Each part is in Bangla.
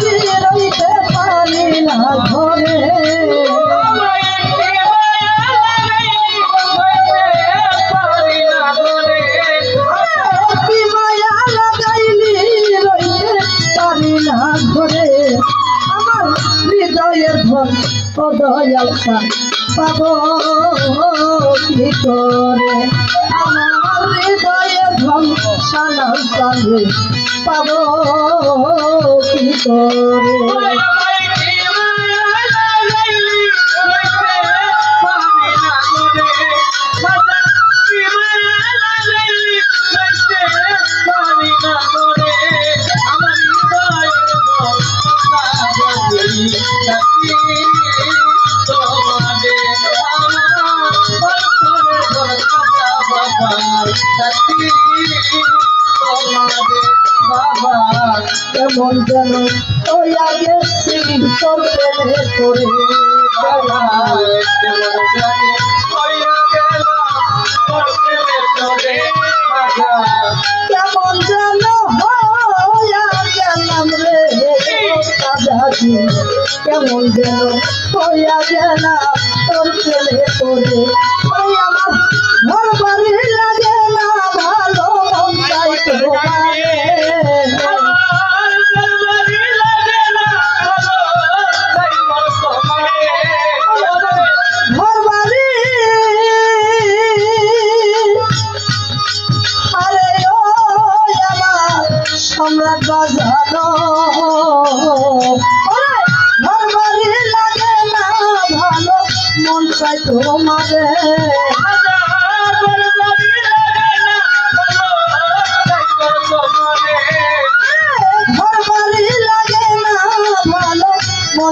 রইতে পারি না ঘরে আমার হৃদয়ের ধন ও দয়াল পাব কি করে আমার হৃদয়ের ধন সানাল পাবে পাব কি করে কেমন যেন হইয়া গেছি তোর প্রেমে করে কেমন যেন হইয়া গেলাম রে দাদাজি কেমন যেন হইয়া গেলাম তোর প্রেমে করে আমার ঘর বাড়ি লাগে না ভালো মন চাই ঘর বাড়ি আরে ও আমার সম্রাট বাজানো ঘর বাড়ি লাগে না ভালো মন চাই তোমারে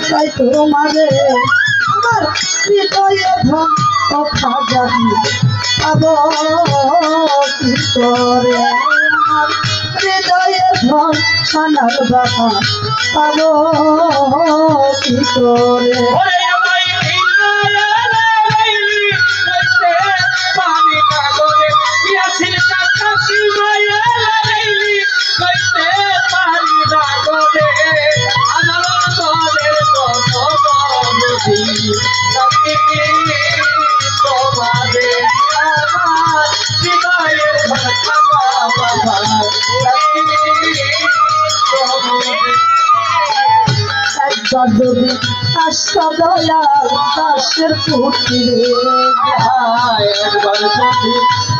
চাই তোমারে আমার হৃদয়ে ধন কথা যাবি পাব কি করে আমার হৃদয়ে ধন সানাল বাবা পাব কি করে যদি আশা দয়া দাসের পুত্রে একবার যদি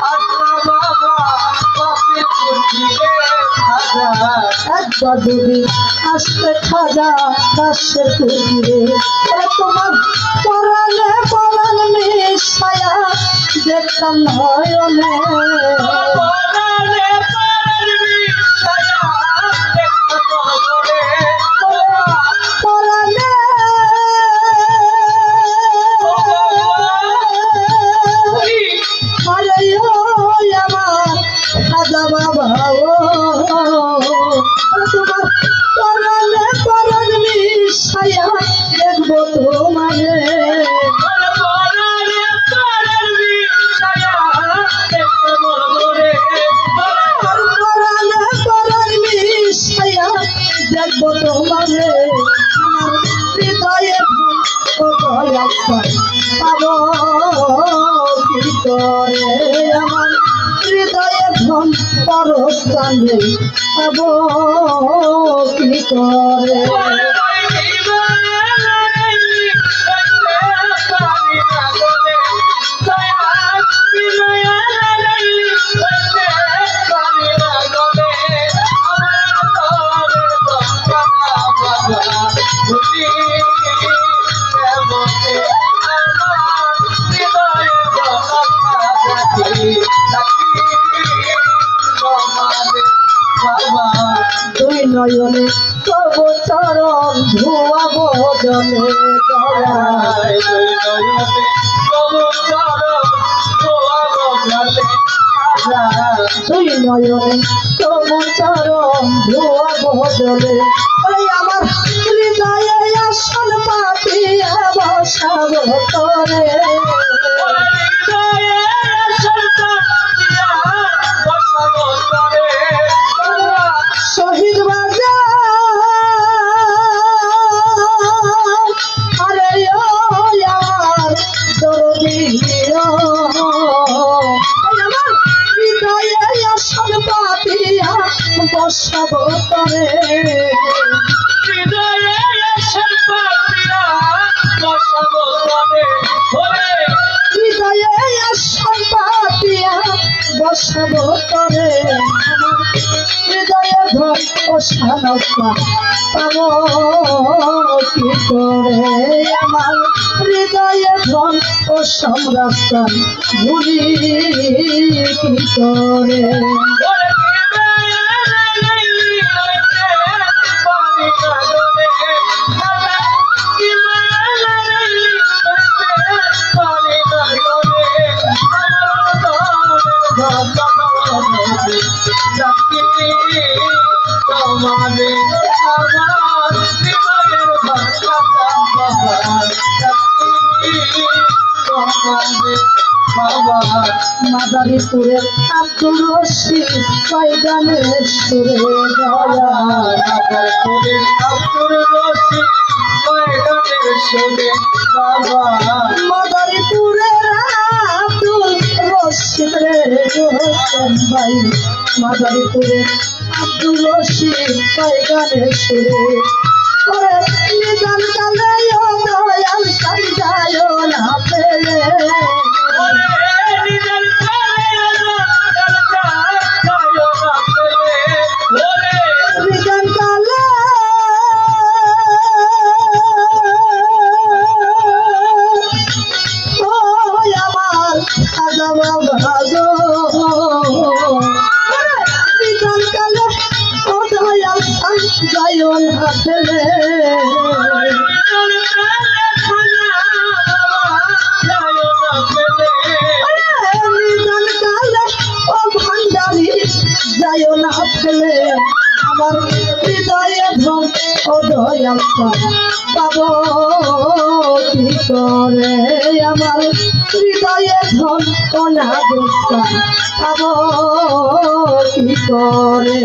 আশা বাবা একবার যদি আসতে খাজা দাসের পুত্রে তোমার পরাণে পরাণ মিশায়া দেখতাম নয়নে দেখবো তোমারে দেখবো তোমারে আমার হৃদয়ে পাব কি করে আমার হৃদয়ে ধন পরস্থানে পাব কি করে দুই নয়নে তব চরণ ধোয়া বদনে দয়ায় দুই নয়নে তব চরণ ধোয়া বদনে দুই নয়নে তব চরণ ধোয়া বদনে আমার হৃদয়ে আসন পাতিয়া বসাব করে শহীদ বাজার অবস্থা পাবো কি করে আমার হৃদয়ে ধন ও সম্রাস্তান ভুলি কি করে মাদারীপুরের আব্দুল রশিদ কয়গানের সুরে দয়া মাদারীপুরের আব্দুল রশিদ কয়গানের সুরে বাবা মাদারীপুরের আব্দুল রশিদ রে হোসেন ভাই মাদারীপুরের আব্দুল রশিদ কয়গানের সুরে ওরে নিজান কালে ও দয়াল সাজায়ো না পেলে নিজান কালে ও আমার খাজা বাবা গো নিজান কালে ও দয়াল সাজায়ো না পেলে নিজান কালে ও ভান্ডারি যায় না ফেলে আমার হৃদয়ে ধন ও দয়াল পাবো কি করে আমার হৃদয়ে ধন ও না দোষা পাবো কি করে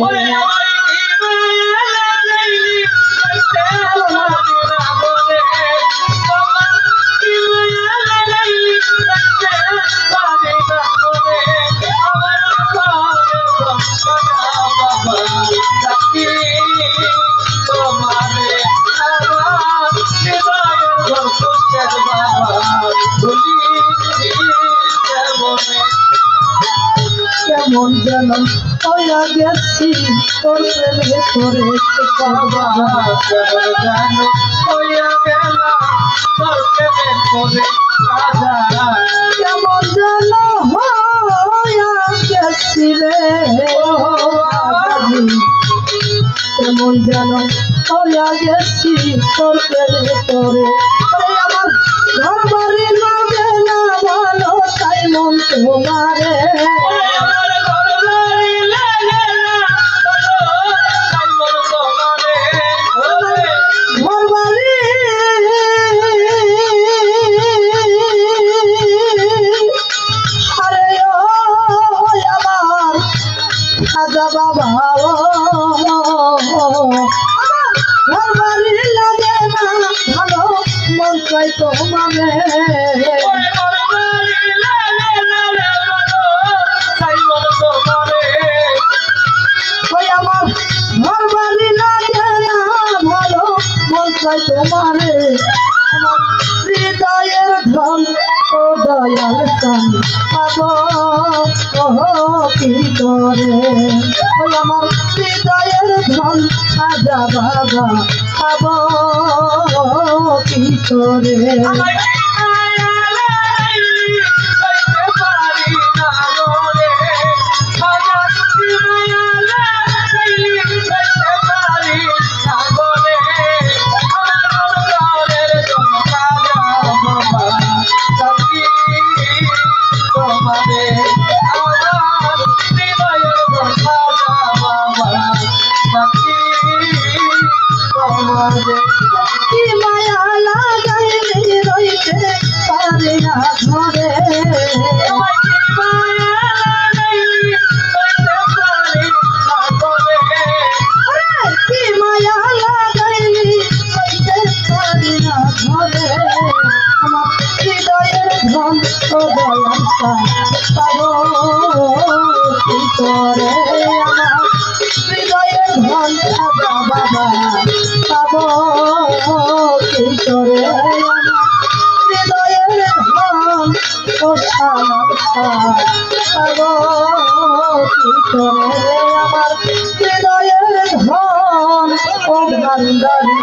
কেমন যেন হইয়া গেছি তোর প্রেমে করেছে বাবা কেমন যেন হইয়া গেছি রে কেমন যেন হইয়া গেছি তোর প্রেমে করে আমার ঘর বাড়ি লাগে না ভালো তাই মন তোমারে বাবা ঘর বাড়ি লাগে না ভালো মন চাই তোমারে ওই আমার ঘর বাড়ি লাগে না ভালো মন চাই তোমারে আমার হৃদয়ের ধন ও দয়াল কান পাবো কি করে ওই আমার হৃদয়ের ধন আজা বাবা পাবো কি করে কি মায়া লাগাইলে রইতে পারে না ঘরে কি মায়া লাগাইলে রইতে পারে না ঘরে আমার হৃদয়ের ধন ও দয়াল পাবো কি করে আমার হৃদয়ের ধন বাবা পাবো কি করে আমার হৃদয়ের ধন ও পাবো কি করে আমার হৃদয়ের ধন ও ভান্ডারি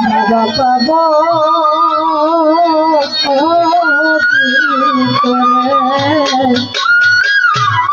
বাবা পাবো কি করে